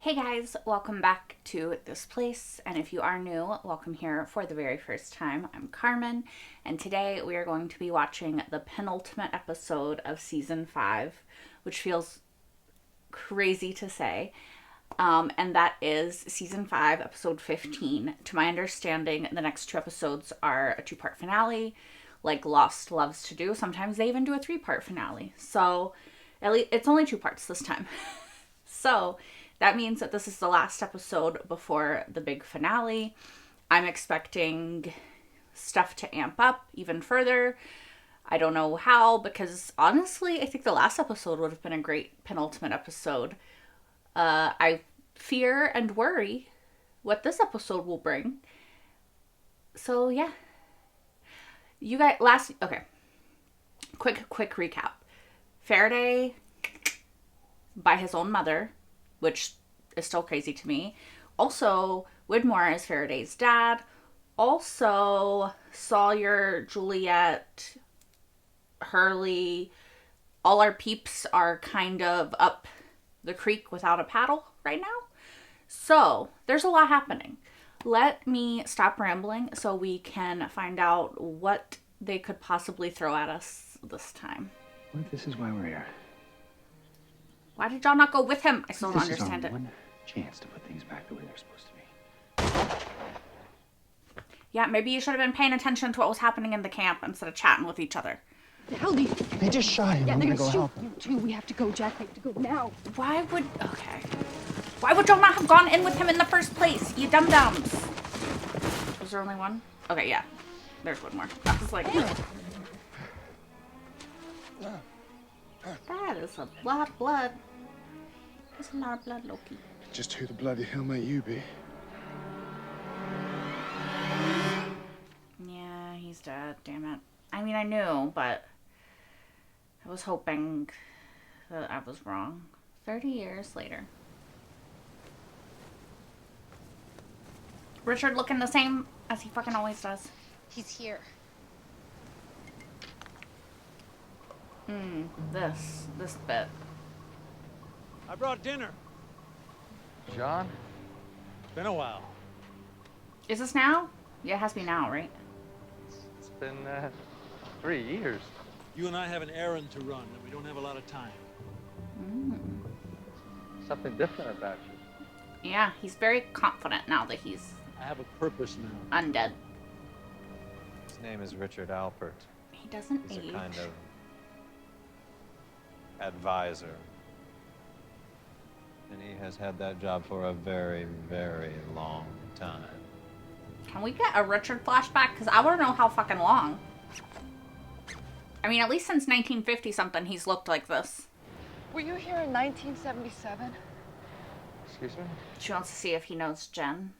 Hey guys, welcome back to this place. And if you are new, welcome here for the very first time. I'm Carmen, and today we are going to be watching the penultimate episode of season 5, which feels crazy to say. And that is season 5, episode 15. To my understanding, the next two episodes are a 2-part finale, like Lost loves to do. Sometimes they even do a 3-part finale. So at least it's only 2 parts this time. So that means that this is the last episode before the big finale. I'm expecting stuff to amp up even further. I don't know how, because honestly, I think the last episode would have been a great penultimate episode. I fear and worry what this episode will bring. So yeah. You guys, okay. Quick recap. Faraday, by his own mother, which is still crazy to me. Also, Widmore is Faraday's dad. Also, Sawyer, Juliet, Hurley, all our peeps are kind of up the creek without a paddle right now. So, there's a lot happening. Let me stop rambling so we can find out what they could possibly throw at us this time. What if this is why we're here? Why did y'all not go with him? I still don't This is understand our it. one chance to put things back the way they're supposed to be. Yeah, maybe you should have been paying attention to what was happening in the camp instead of chatting with each other. The hell do you... They just shot him. Yeah, I'm they're gonna go gonna shoot help him. you too. We have to go, Jack. We have to go now. Why would y'all not have gone in with him in the first place? You dum-dums. Was there only one? Okay, yeah. There's one more. That was like... That is a lot of blood. That's a lot of blood, Loki. Just who the bloody hell might you be? Yeah, he's dead. Damn it. I mean, I knew, but I was hoping that I was wrong. 30 years later. Richard looking the same as he fucking always does. He's here. This bit. I brought dinner. John? It's been a while. Is this now? Yeah, it has to be now, right? It's been 3 years. You and I have an errand to run, and we don't have a lot of time. Something different about you. Yeah, he's very confident now that he's I have a purpose now. undead. His name is Richard Alpert. He doesn't He's age. a kind of advisor. And he has had that job for a very, very long time. Can we get a Richard flashback? Because I want to know how fucking long. I mean, at least since 1950 something, he's looked like this. Were you here in 1977? Excuse me? She wants to see if he knows Jen.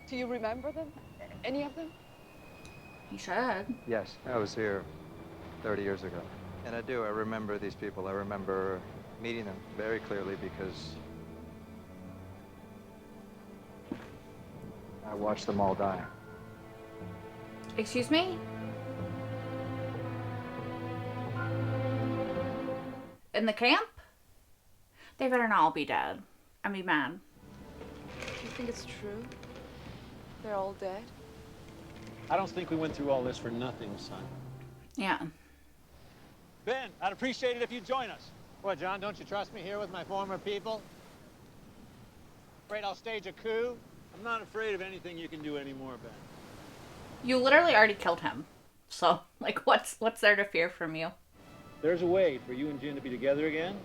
Do you remember them? Any of them? He should. Yes, I was here 30 years ago. And I do. I remember these people. I remember meeting them very clearly because I watched them all die. Excuse me? In the camp? They better not all be dead. I'd be mad. Do you think it's true? They're all dead? I don't think we went through all this for nothing, son. Yeah. Ben, I'd appreciate it if you'd join us. What, John, don't you trust me here with my former people? Afraid I'll stage a coup? I'm not afraid of anything you can do anymore, Ben. You literally already killed him. So, like, what's there to fear from you? There's a way for you and Jin to be together again.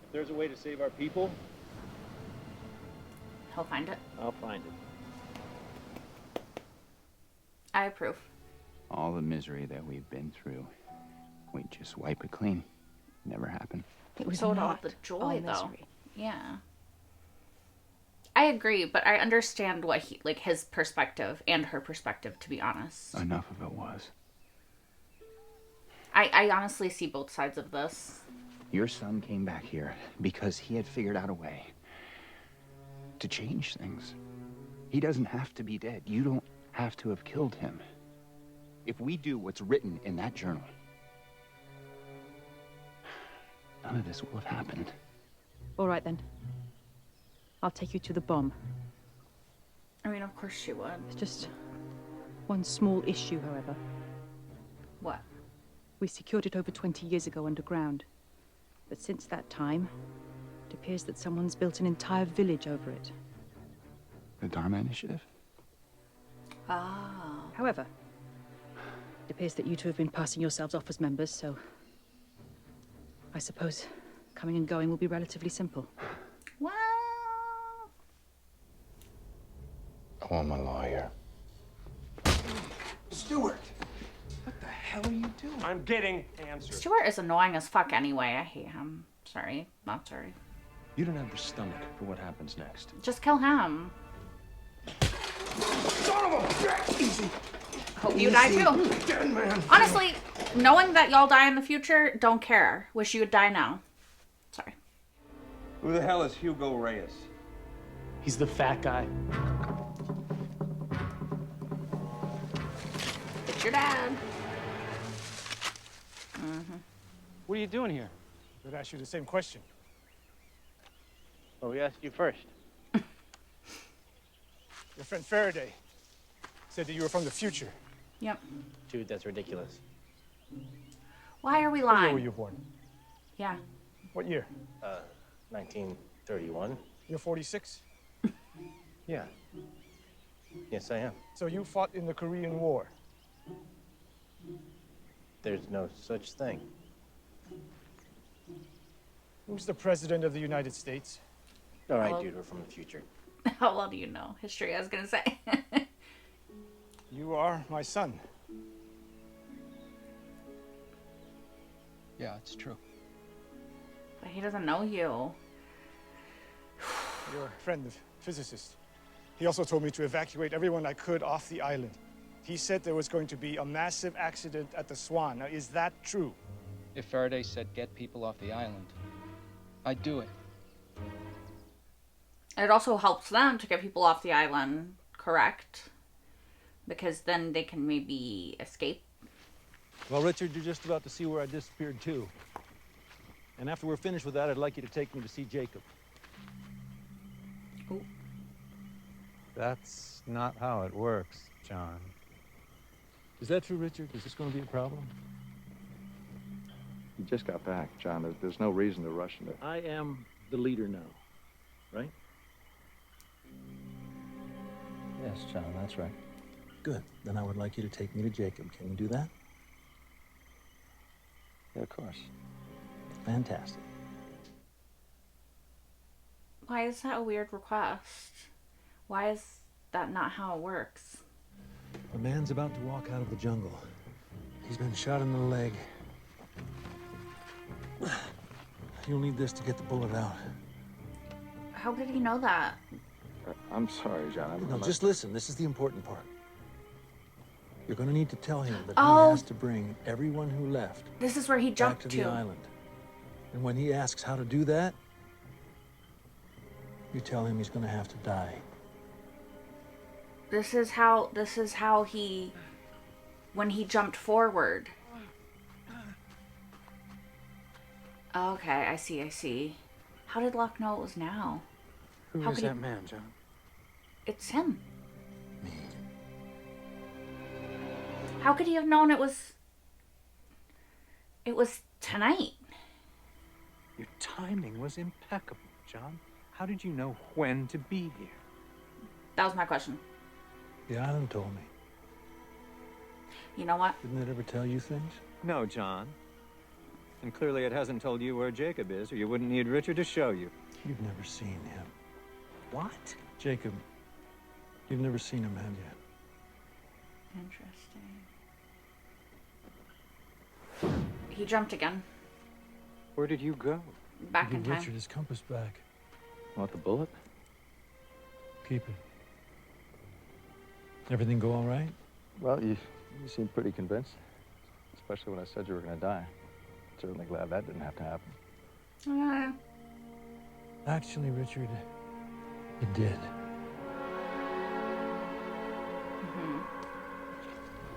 If there's a way to save our people, He'll find it. I'll find it. I approve. All the misery that we've been through, we just wipe it clean. Never happened. It was So would all not the joy, all though. misery. Yeah. I agree, but I understand what his perspective and her perspective, to be honest. Enough of it was. I honestly see both sides of this. Your son came back here because he had figured out a way to change things. He doesn't have to be dead. You don't have to have killed him. If we do what's written in that journal, none of this will have happened. All right, then. I'll take you to the bomb. I mean, of course she would. It's just one small issue, however. What? We secured it over 20 years ago underground. But since that time, it appears that someone's built an entire village over it. The Dharma Initiative? Ah. However, it appears that you two have been passing yourselves off as members, so I suppose coming and going will be relatively simple. Well, I want my lawyer. Stuart! What the hell are you doing? I'm getting answers. Stuart is annoying as fuck anyway. I hate him. Sorry. Not sorry. You don't have the stomach for what happens next. Just kill him. Son of a bitch! Easy. Hope you die too. Dead man. Honestly, knowing that y'all die in the future, don't care. Wish you would die now. Sorry. Who the hell is Hugo Reyes? He's the fat guy. It's your dad. What are you doing here? I'd ask you the same question. Well, we asked you first. Your friend Faraday said that you were from the future. Yep. Dude, that's ridiculous. Why are we What year lying? were you born? Yeah. What year? 1931. You're 46? Yeah. Yes, I am. So you fought in the Korean War. There's no such thing. Who's the president of the United States? All right, Well- dude, we're from the future. How well do you know history? I was gonna say. You are my son. Yeah, it's true. But he doesn't know you. Your friend, the physicist. He also told me to evacuate everyone I could off the island. He said there was going to be a massive accident at the Swan. Now, is that true? If Faraday said get people off the island, I'd do it. It also helps them to get people off the island, correct? Because then they can maybe escape. Well, Richard, you're just about to see where I disappeared too. And after we're finished with that, I'd like you to take me to see Jacob. Ooh. That's not how it works, John. Is that true, Richard? Is this going to be a problem? You just got back, John. There's no reason to rush into it. I am the leader now, right? Yes, John, that's right. Good. Then I would like you to take me to Jacob. Can you do that? Yeah, of course. Fantastic. Why is that a weird request? Why is that not how it works? A man's about to walk out of the jungle. He's been shot in the leg. You'll need this to get the bullet out. How did he know that? I'm sorry, John. No, just listen. This is the important part. You're going to need to tell him that Oh. he has to bring everyone who left This is where he back jumped to the island. And when he asks how to do that, you tell him he's going to have to die. This is how he, when he jumped forward. Okay, I see. How did Locke know it was now? Who How is could he- that man, John? It's him. Me. How could he have known it was tonight? Your timing was impeccable, John. How did you know when to be here? That was my question. The island told me. You know what? Didn't it ever tell you things? No, John. And clearly it hasn't told you where Jacob is, or you wouldn't need Richard to show you. You've never seen him. What? Jacob, you've never seen him, have you? Interesting. He jumped again. Where did you go? Back in Give time. Richard his compass back. Want the bullet? Keep it. Everything go all right? Well, you seem pretty convinced. Especially when I said you were going to die. Certainly glad that didn't have to happen. Actually, Richard, it did.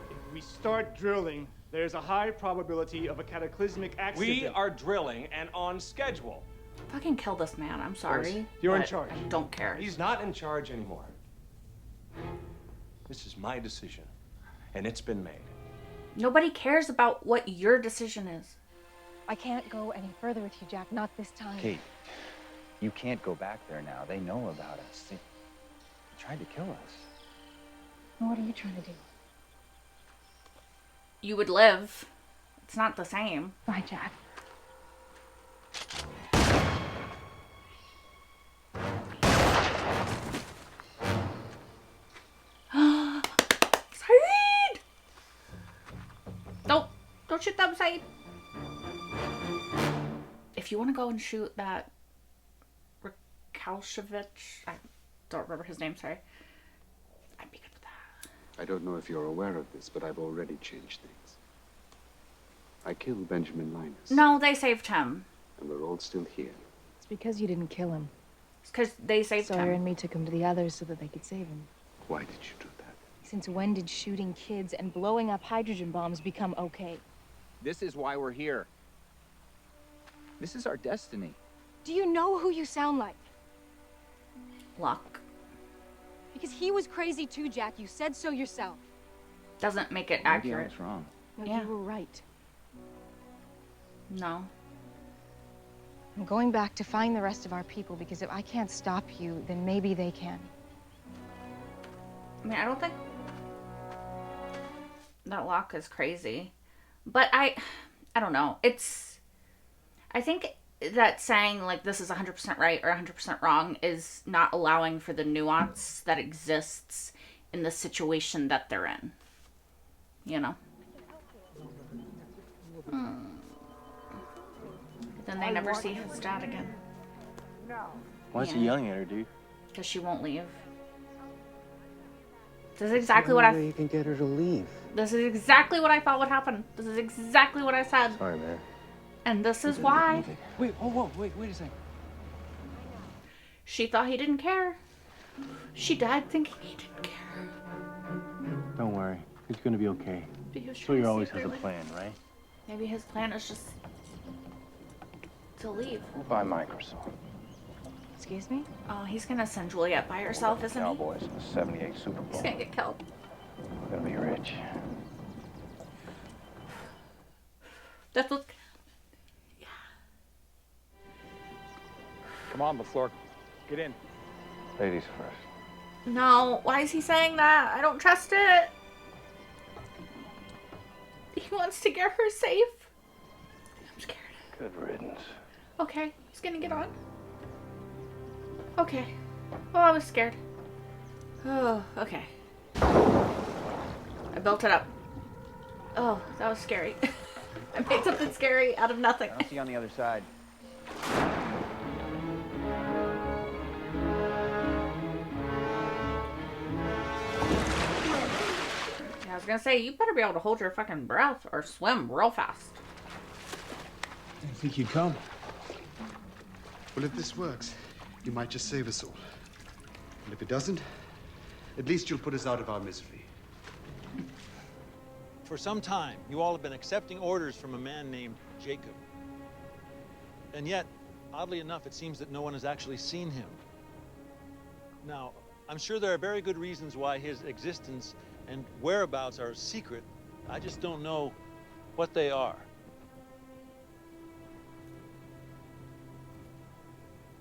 If we start drilling, there's a high probability of a cataclysmic accident. We are drilling and on schedule. Fucking kill this man. I'm sorry. You're in but charge. I don't care. He's not in charge anymore. This is my decision, and it's been made. Nobody cares about what your decision is. I can't go any further with you, Jack. Not this time. Kate, you can't go back there now. They know about us. They tried to kill us. What are you trying to do? You would live. It's not the same. Bye, Jack. Saeed! Don't shoot them, Saeed. If you want to go and shoot that Rakalshevich, I don't remember his name, sorry. I'd be good with that. I don't know if you're aware of this, but I've already changed things. I killed Benjamin Linus. No, they saved him. And we're all still here. It's because you didn't kill him. It's because they saved him. Sawyer and me took him to the others so that they could save him. Why did you do that? Since when did shooting kids and blowing up hydrogen bombs become okay? This is why we're here. This is our destiny. Do you know who you sound like? Locke. Because he was crazy too, Jack. You said so yourself. Doesn't make it Maybe accurate. I was wrong. No, Yeah. you were right. No. I'm going back to find the rest of our people because if I can't stop you, then maybe they can. I mean, I don't think that Locke is crazy. But I don't know. I think that saying, like, this is 100% right or 100% wrong is not allowing for the nuance that exists in the situation that they're in. You know? Then they never see his dad again. Why is he yelling at her, dude? Because she won't leave. This is exactly what You can get her to leave. This is exactly what I thought would happen. This is exactly what I said. Sorry, man. And this is why Wait, wait a second. she thought he didn't care. She died thinking he didn't care. Don't worry. He's gonna be okay. He was trying Sawyer to always save has a her life. plan, right? Maybe his plan is just to leave. We'll buy Microsoft. Excuse me? Oh, he's gonna send Juliet by herself, isn't he? Cowboys in the 78 Super He's Bowl. gonna get killed. We're gonna be rich. That's what. Come on, LaFleur. Get in. Ladies first. No, why is he saying that? I don't trust it. He wants to get her safe. I'm scared. Good riddance. Okay, he's gonna get on. Okay. Oh, I was scared. Oh, okay. I built it up. Oh, that was scary. I made something scary out of nothing. I'll see you on the other side. Yeah, I was gonna say, you better be able to hold your fucking breath or swim real fast. Didn't think you'd come. Well, if this works, you might just save us all. And if it doesn't, at least you'll put us out of our misery. For some time, you all have been accepting orders from a man named Jacob. And yet, oddly enough, it seems that no one has actually seen him. Now, I'm sure there are very good reasons why his existence and whereabouts are secret. I just don't know what they are.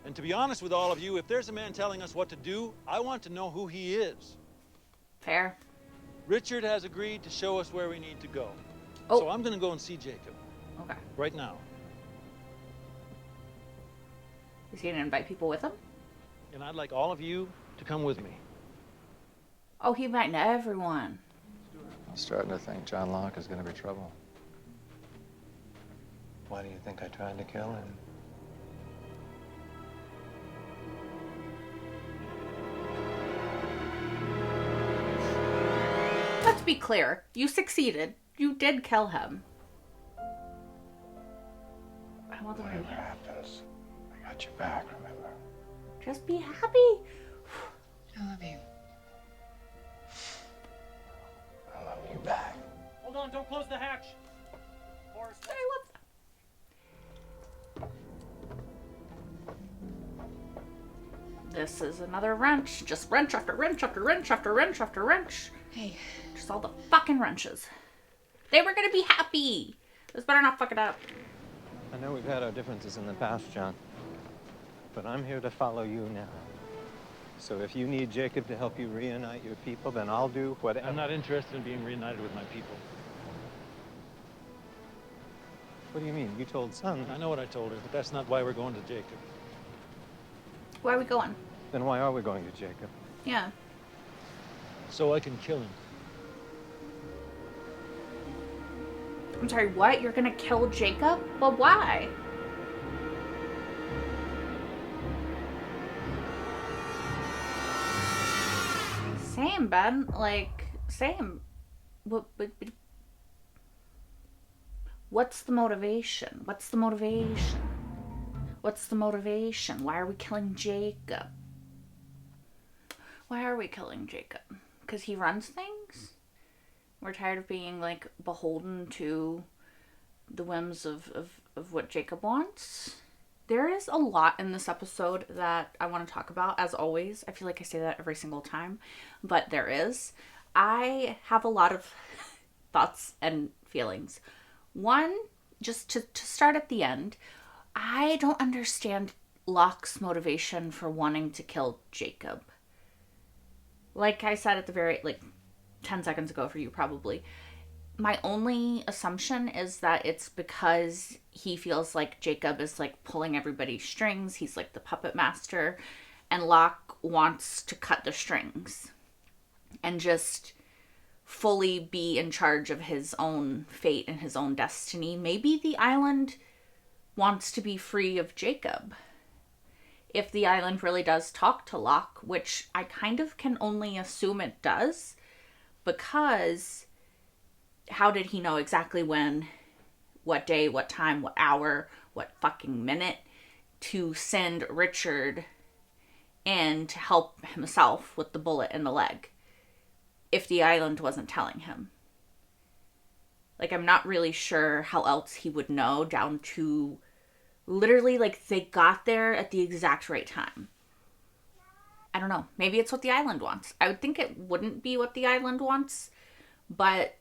And to be honest with all of you, if there's a man telling us what to do, I want to know who he is. Fair. Richard has agreed to show us where we need to go. Oh. So I'm going to go and see Jacob. Okay. Right now. Is he gonna invite people with him? And I'd like all of you to come with me. Oh, he inviting everyone. I'm starting to think John Locke is going to be trouble. Why do you think I tried to kill him? Let's be clear. You succeeded. You did kill him. I want them Whatever happens, I got your back, remember? just be happy. I love you. I love you back. Hold on, don't close the hatch. I love this is another wrench. Just wrench after wrench after wrench after wrench after wrench. Hey. Just all the fucking wrenches. They were gonna be happy. This better not fuck it up. I know we've had our differences in the past, John. But I'm here to follow you now. So if you need Jacob to help you reunite your people, then I'll do whatever. I'm not interested in being reunited with my people. What do you mean? You told Son. I know what I told her, but that's not why we're going to Jacob. Where are we going? Then why are we going to Jacob? Yeah. So I can kill him. I'm sorry, what? You're gonna kill Jacob? But why? Same, Ben. Like, same. What's the motivation? What's the motivation? What's the motivation? Why are we killing Jacob? Why are we killing Jacob? Because he runs things? We're tired of being, like, beholden to the whims of what Jacob wants. There is a lot in this episode that I want to talk about, as always. I feel like I say that every single time, but there is. I have a lot of thoughts and feelings. One, just to start at the end, I don't understand Locke's motivation for wanting to kill Jacob. Like I said at the very, 10 seconds ago for you probably, my only assumption is that it's because he feels like Jacob is, pulling everybody's strings. He's, the puppet master. And Locke wants to cut the strings and just fully be in charge of his own fate and his own destiny. Maybe the island wants to be free of Jacob. If the island really does talk to Locke, which I kind of can only assume it does, because how did he know exactly when, what day, what time, what hour, what fucking minute to send Richard in to help himself with the bullet in the leg if the island wasn't telling him? I'm not really sure how else he would know, down to literally, they got there at the exact right time. I don't know. Maybe it's what the island wants. I would think it wouldn't be what the island wants, but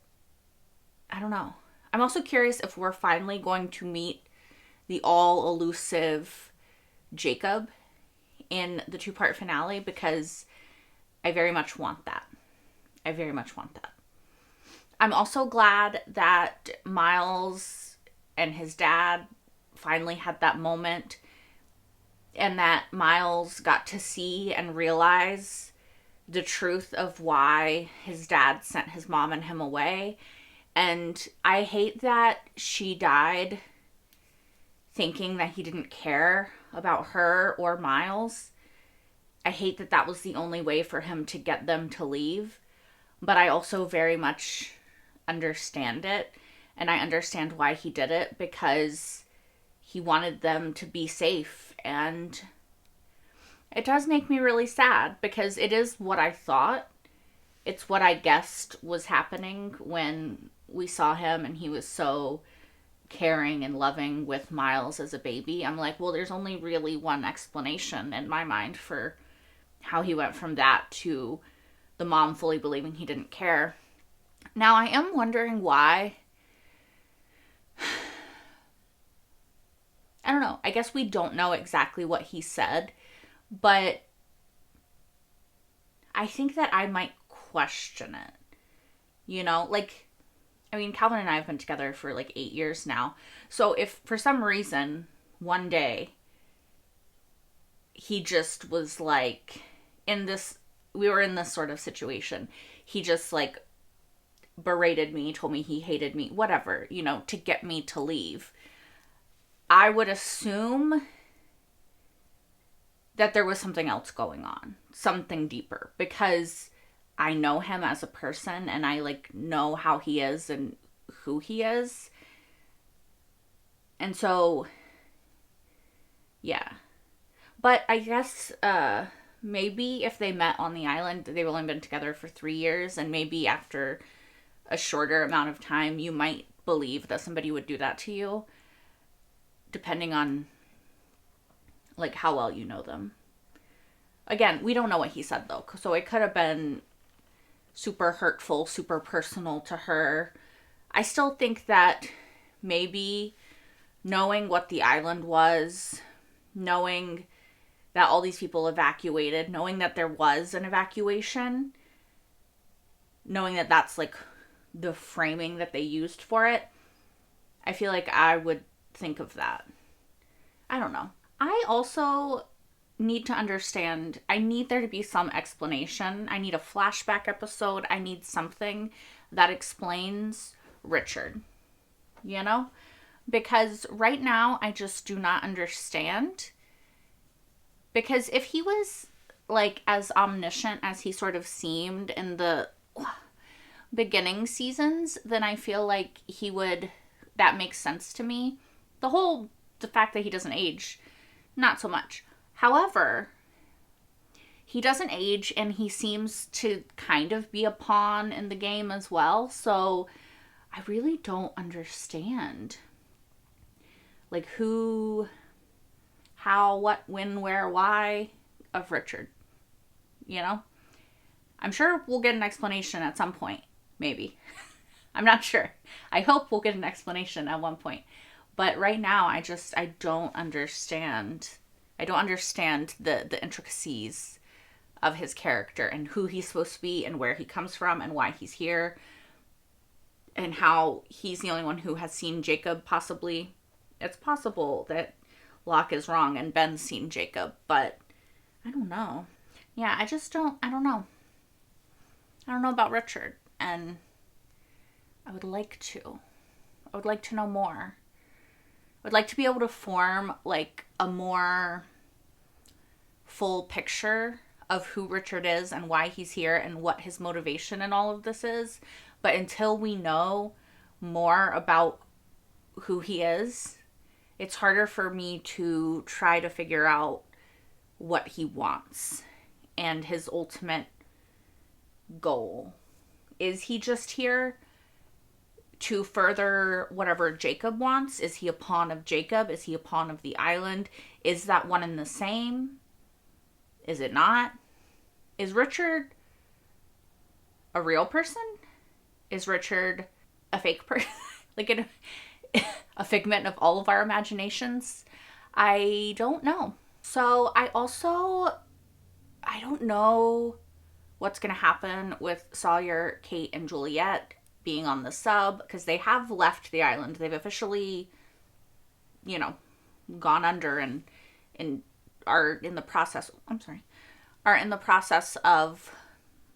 I don't know. I'm also curious if we're finally going to meet the all-elusive Jacob in the 2-part finale, because I very much want that. I very much want that. I'm also glad that Miles and his dad finally had that moment, and that Miles got to see and realize the truth of why his dad sent his mom and him away. And I hate that she died thinking that he didn't care about her or Miles. I hate that that was the only way for him to get them to leave. But I also very much understand it. And I understand why he did it, because he wanted them to be safe. And it does make me really sad, because it is what I thought. It's what I guessed was happening when we saw him and he was so caring and loving with Miles as a baby. I'm like, well, there's only really one explanation in my mind for how he went from that to the mom fully believing he didn't care. Now, I am wondering why. I don't know. I guess we don't know exactly what he said, but I think that I might question it. You know, Calvin and I have been together for 8 years now. So if for some reason one day he just was we were in this sort of situation, he just berated me, told me he hated me, whatever, to get me to leave, I would assume that there was something else going on, something deeper, because I know him as a person and I know how he is and who he is. And so, yeah. But I guess maybe if they met on the island, they've only been together for 3 years, and maybe after a shorter amount of time, you might believe that somebody would do that to you, depending on how well you know them. Again, we don't know what he said though, so it could have been super hurtful, super personal to her. I still think that maybe knowing what the island was, knowing that all these people evacuated, knowing that there was an evacuation, knowing that that's like the framing that they used for it, I feel like I would think of that. I don't know. I also need to understand, I need there to be some explanation. I need a flashback episode. I need something that explains Richard, you know? Because right now I just do not understand. Because if he was like as omniscient as he sort of seemed in the beginning seasons, then I feel like he would, that makes sense to me. The fact that he doesn't age, not so much. However, he doesn't age and he seems to kind of be a pawn in the game as well. So I really don't understand like who, how, what, when, where, why of Richard. You know? I'm sure we'll get an explanation at some point. Maybe. I'm not sure. I hope we'll get an explanation at one point. But right now, I don't understand. I don't understand the intricacies of his character and who he's supposed to be and where he comes from and why he's here. And how he's the only one who has seen Jacob, possibly. It's possible that Locke is wrong and Ben's seen Jacob, but I don't know. Yeah, I don't know. I don't know about Richard, and I would like to. I would like to know more. I would like to be able to form like a more full picture of who Richard is and why he's here and what his motivation in all of this is. But until we know more about who he is, it's harder for me to try to figure out what he wants and his ultimate goal. Is he just here to further whatever Jacob wants? Is he a pawn of Jacob? Is he a pawn of the island? Is that one and the same? Is it not? Is Richard a real person? Is Richard a fake person? Like a figment of all of our imaginations? I don't know. So I don't know what's going to happen with Sawyer, Kate, and Juliet being on the sub, because they have left the island. They've officially, gone under and are in the process of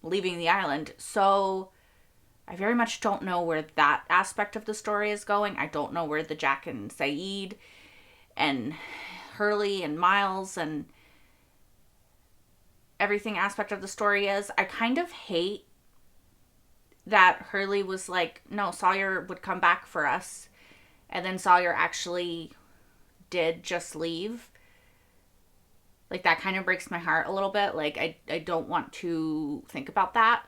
leaving the island. So I very much don't know where that aspect of the story is going. I don't know where the Jack and Saeed and Hurley and Miles and everything aspect of the story is. I kind of hate that Hurley was like, no, Sawyer would come back for us. And then Sawyer actually did just leave. Like, that kind of breaks my heart a little bit. Like, I don't want to think about that.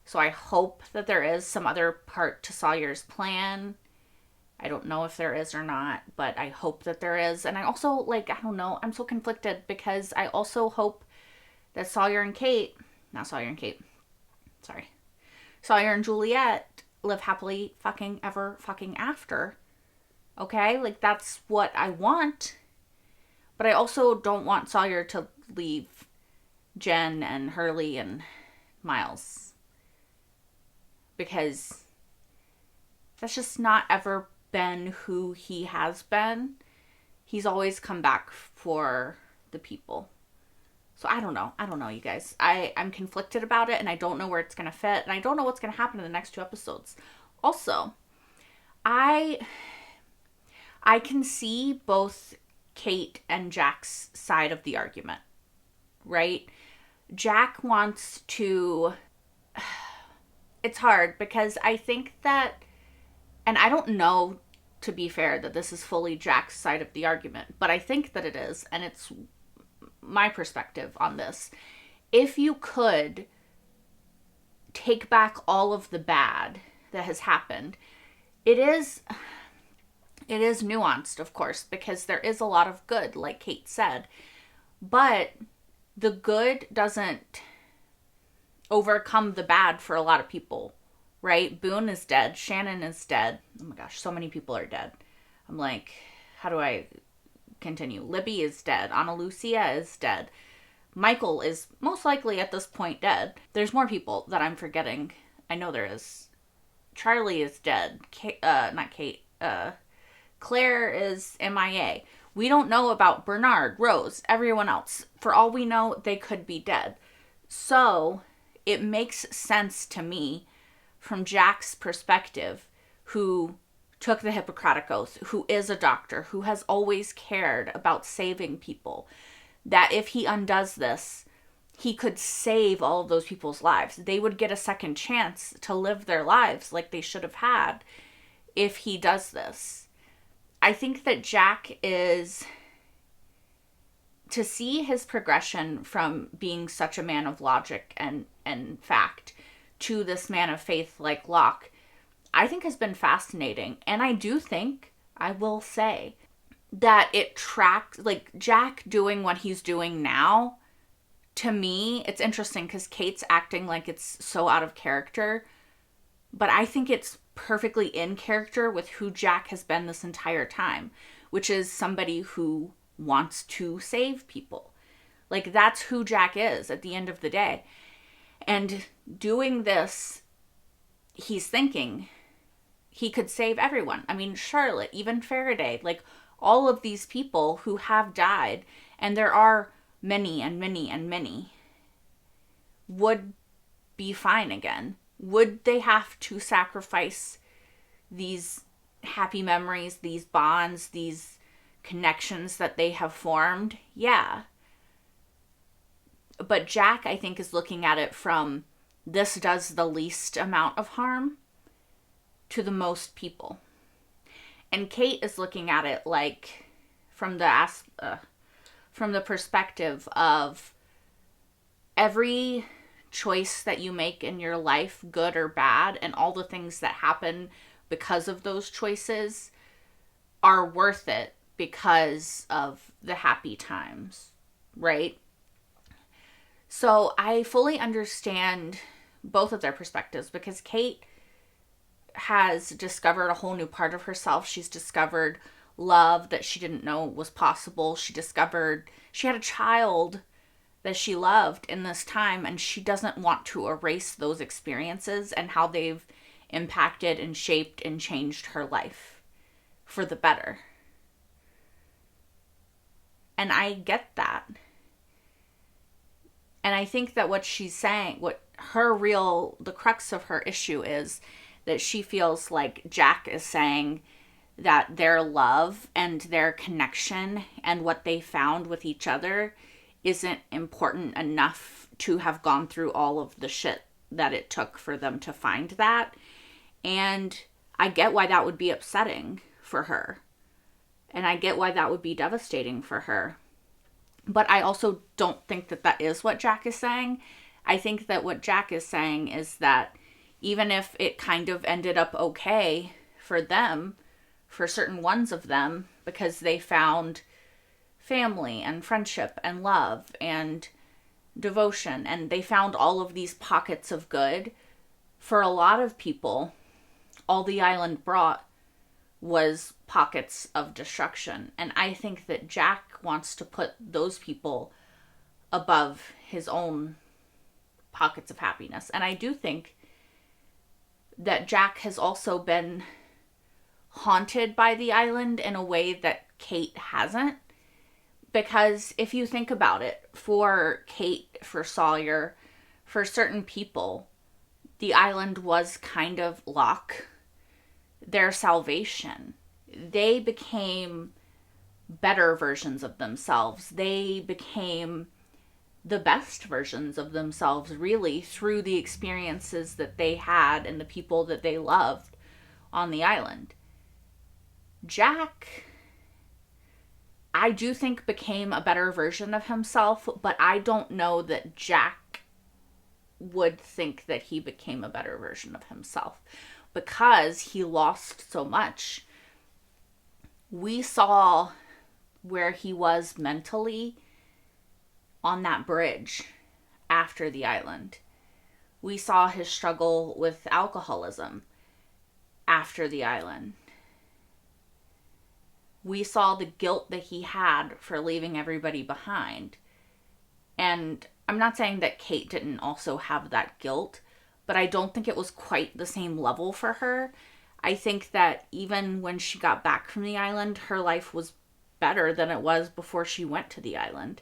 So I hope that there is some other part to Sawyer's plan. I don't know if there is or not, but I hope that there is. And I also, I don't know, I'm so conflicted because I also hope that Sawyer and Juliet live happily fucking ever fucking after. Okay? Like, that's what I want. But I also don't want Sawyer to leave Jen and Hurley and Miles. Because that's just not ever been who he has been. He's always come back for the people. So I don't know, you guys. I'm conflicted about it, and I don't know where it's going to fit, and I don't know what's going to happen in the next 2 episodes. Also, I can see both Kate and Jack's side of the argument, right? Jack wants to... It's hard because I think that, and I don't know, to be fair, that this is fully Jack's side of the argument, but I think that it is, and it's my perspective on this. If you could take back all of the bad that has happened, it is nuanced, of course, because there is a lot of good, like Kate said, but the good doesn't overcome the bad for a lot of people, right? Boone is dead. Shannon is dead. Oh my gosh, so many people are dead. I'm like, how do I continue? Libby is dead. Ana Lucia is dead. Michael is most likely at this point dead. There's more people that I'm forgetting. I know there is. Charlie is dead. Not Kate. Claire is MIA. We don't know about Bernard, Rose, everyone else. For all we know, they could be dead. So it makes sense to me from Jack's perspective, who took the Hippocratic Oath, who is a doctor, who has always cared about saving people, that if he undoes this, he could save all of those people's lives. They would get a second chance to live their lives like they should have had if he does this. I think that Jack is, to see his progression from being such a man of logic and fact to this man of faith like Locke, I think has been fascinating. And I do think, I will say, that it tracks, like, Jack doing what he's doing now, to me, it's interesting because Kate's acting like it's so out of character, but I think it's perfectly in character with who Jack has been this entire time, which is somebody who wants to save people. Like, that's who Jack is at the end of the day. And doing this, he's thinking he could save everyone. I mean, Charlotte, even Faraday, like, all of these people who have died, and there are many and many and many, would be fine again. Would they have to sacrifice these happy memories, these bonds, these connections that they have formed? Yeah. But Jack, I think, is looking at it from, this does the least amount of harm to the most people. And Kate is looking at it like from the perspective of every choice that you make in your life, good or bad, and all the things that happen because of those choices are worth it because of the happy times, right? So I fully understand both of their perspectives, because Kate has discovered a whole new part of herself. She's discovered love that she didn't know was possible. She discovered she had a child that she loved in this time, and she doesn't want to erase those experiences and how they've impacted and shaped and changed her life for the better. And I get that. And I think that what she's saying, the crux of her issue is that she feels like Jack is saying that their love and their connection and what they found with each other isn't important enough to have gone through all of the shit that it took for them to find that. And I get why that would be upsetting for her. And I get why that would be devastating for her. But I also don't think that that is what Jack is saying. I think that what Jack is saying is that even if it kind of ended up okay for them, for certain ones of them, because they found family and friendship and love and devotion, and they found all of these pockets of good, for a lot of people, all the island brought was pockets of destruction. And I think that Jack wants to put those people above his own pockets of happiness. And I do think that Jack has also been haunted by the island in a way that Kate hasn't. Because if you think about it, for Kate, for Sawyer, for certain people, the island was kind of Locke, their salvation. They became better versions of themselves. They became the best versions of themselves, really, through the experiences that they had and the people that they loved on the island. Jack, I do think, became a better version of himself, but I don't know that Jack would think that he became a better version of himself because he lost so much. We saw where he was mentally on that bridge after the island. We saw his struggle with alcoholism after the island. We saw the guilt that he had for leaving everybody behind. And I'm not saying that Kate didn't also have that guilt, but I don't think it was quite the same level for her. I think that even when she got back from the island, her life was better than it was before she went to the island.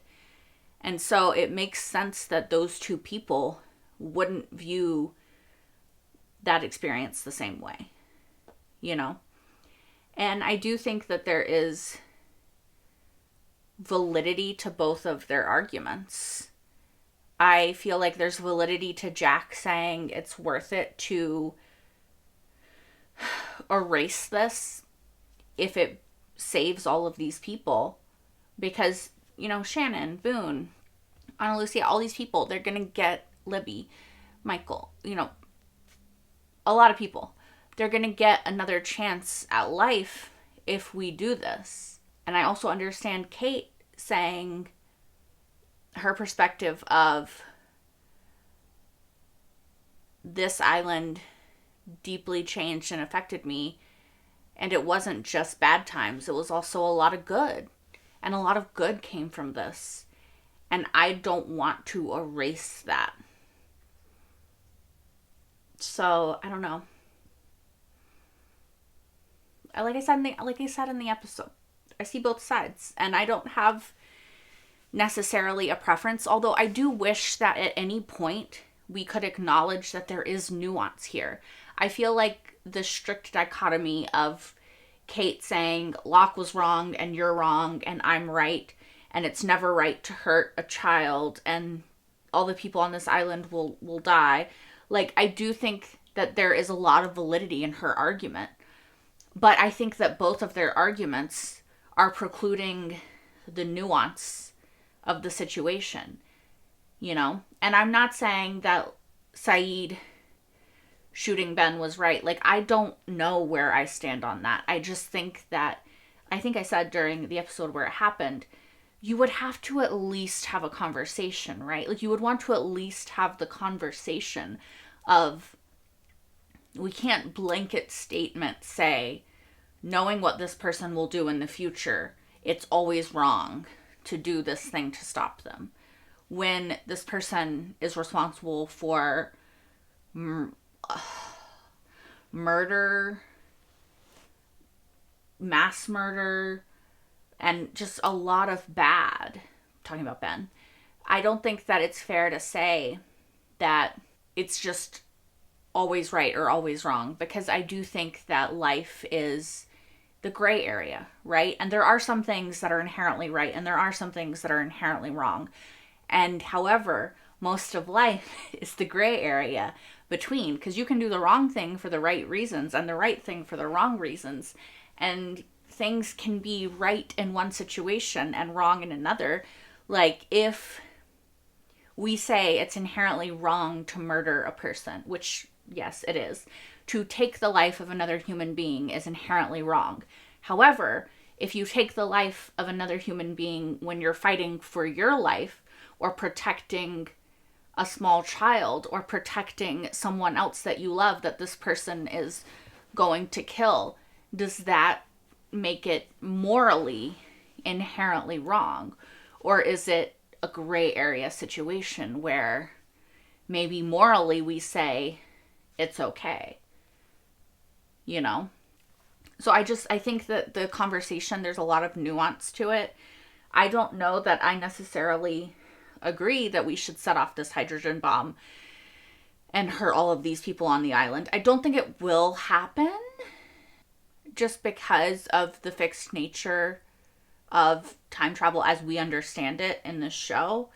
And so it makes sense that those two people wouldn't view that experience the same way, you know? And I do think that there is validity to both of their arguments. I feel like there's validity to Jack saying it's worth it to erase this if it saves all of these people. Because, you know, Shannon, Boone, Ana Lucia, all these people, they're going to get Libby, Michael, you know, a lot of people. They're going to get another chance at life if we do this. And I also understand Kate saying her perspective of this island deeply changed and affected me. And it wasn't just bad times. It was also a lot of good. And a lot of good came from this. And I don't want to erase that. So, I don't know. Like I said in the episode, I see both sides. And I don't have necessarily a preference. Although I do wish that at any point we could acknowledge that there is nuance here. I feel like the strict dichotomy of Kate saying Locke was wrong and you're wrong and I'm right and it's never right to hurt a child and all the people on this island will die. Like, I do think that there is a lot of validity in her argument. But I think that both of their arguments are precluding the nuance of the situation, you know? And I'm not saying that Saeed shooting Ben was right. Like, I don't know where I stand on that. I just think that, I think I said during the episode where it happened, you would have to at least have a conversation, right? Like, you would want to at least have the conversation of, we can't blanket statement say, knowing what this person will do in the future, it's always wrong to do this thing to stop them. When this person is responsible for murder, mass murder, and just a lot of bad, talking about Ben, I don't think that it's fair to say that it's just always right or always wrong, because I do think that life is the gray area, right? And there are some things that are inherently right and there are some things that are inherently wrong. And however, most of life is the gray area between, because you can do the wrong thing for the right reasons and the right thing for the wrong reasons. And things can be right in one situation and wrong in another. Like, if we say it's inherently wrong to murder a person, which, yes, it is, to take the life of another human being is inherently wrong. However, if you take the life of another human being when you're fighting for your life or protecting a small child or protecting someone else that you love that this person is going to kill, does that make it morally inherently wrong? Or is it a gray area situation where maybe morally we say it's okay? You know? So I think that the conversation, there's a lot of nuance to it. I don't know that I necessarily agree that we should set off this hydrogen bomb and hurt all of these people on the island. I don't think it will happen just because of the fixed nature of time travel as we understand it in this show.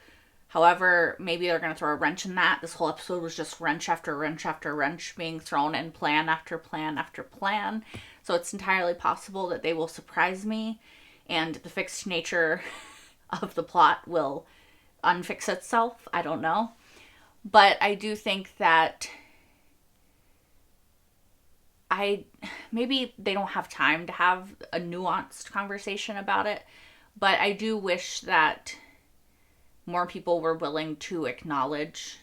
However, maybe they're going to throw a wrench in that. This whole episode was just wrench after wrench after wrench being thrown in, plan after plan after plan. So it's entirely possible that they will surprise me and the fixed nature of the plot will unfix itself. I don't know. But I do think that maybe they don't have time to have a nuanced conversation about it, but I do wish that more people were willing to acknowledge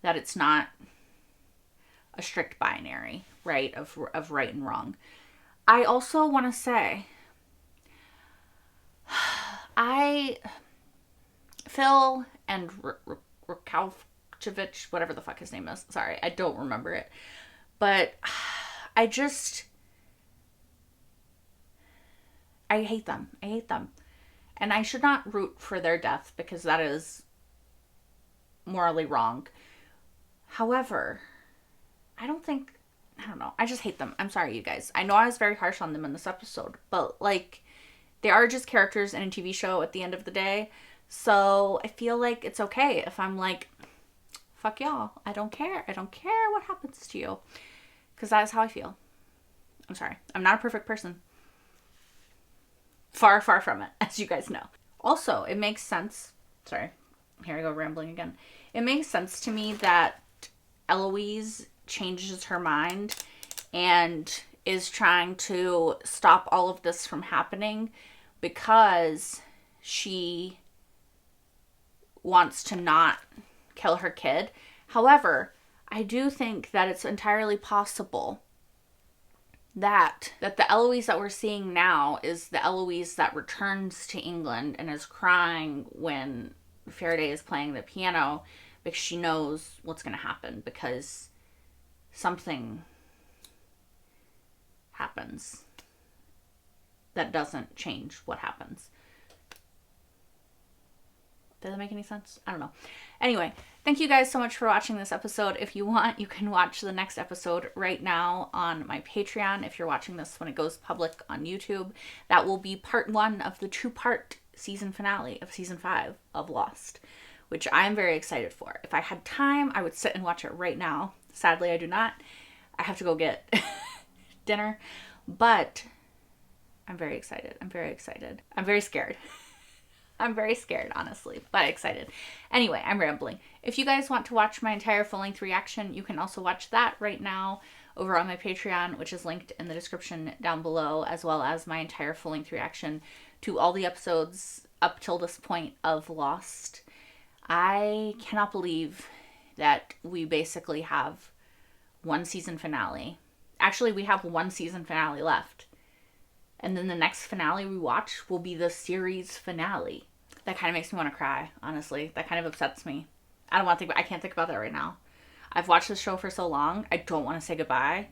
that it's not a strict binary, right, of right and wrong. I also want to say, Phil and Rakovchevich, whatever the fuck his name is, sorry, I don't remember it, but I hate them. I hate them. And I should not root for their death because that is morally wrong. However, I don't know. I just hate them. I'm sorry, you guys. I know I was very harsh on them in this episode, but like, they are just characters in a TV show at the end of the day. So I feel like it's okay if I'm like, fuck y'all. I don't care. I don't care what happens to you. Because that is how I feel. I'm sorry. I'm not a perfect person. Far, far from it, as you guys know. Also, it makes sense. Sorry. Here I go rambling again. It makes sense to me that Eloise changes her mind and is trying to stop all of this from happening because she wants to not kill her kid. However, I do think that it's entirely possible that the Eloise that we're seeing now is the Eloise that returns to England and is crying when Faraday is playing the piano because she knows what's going to happen, because something happens that doesn't change what happens. Does that make any sense? I don't know. Anyway, thank you guys so much for watching this episode. If you want, you can watch the next episode right now on my Patreon. If you're watching this when it goes public on YouTube, that will be part 1 of the 2-part season finale of season 5 of Lost, which I'm very excited for. If I had time, I would sit and watch it right now. Sadly, I do not. I have to go get dinner, but I'm very excited. I'm very excited. I'm very scared. I'm very scared, honestly, but excited. Anyway, I'm rambling. If you guys want to watch my entire full-length reaction, you can also watch that right now over on my Patreon, which is linked in the description down below, as well as my entire full-length reaction to all the episodes up till this point of Lost. I cannot believe that we basically have one season finale. Actually, we have one season finale left. And then the next finale we watch will be the series finale. That kind of makes me want to cry, honestly. That kind of upsets me. I can't think about that right now. I've watched this show for so long. I don't want to say goodbye.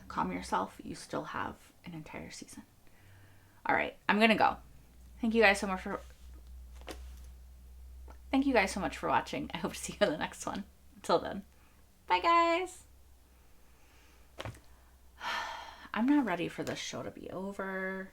Calm yourself. You still have an entire season. All right, I'm going to go. Thank you guys so much for watching. I hope to see you in the next one. Until then, bye guys. I'm not ready for this show to be over.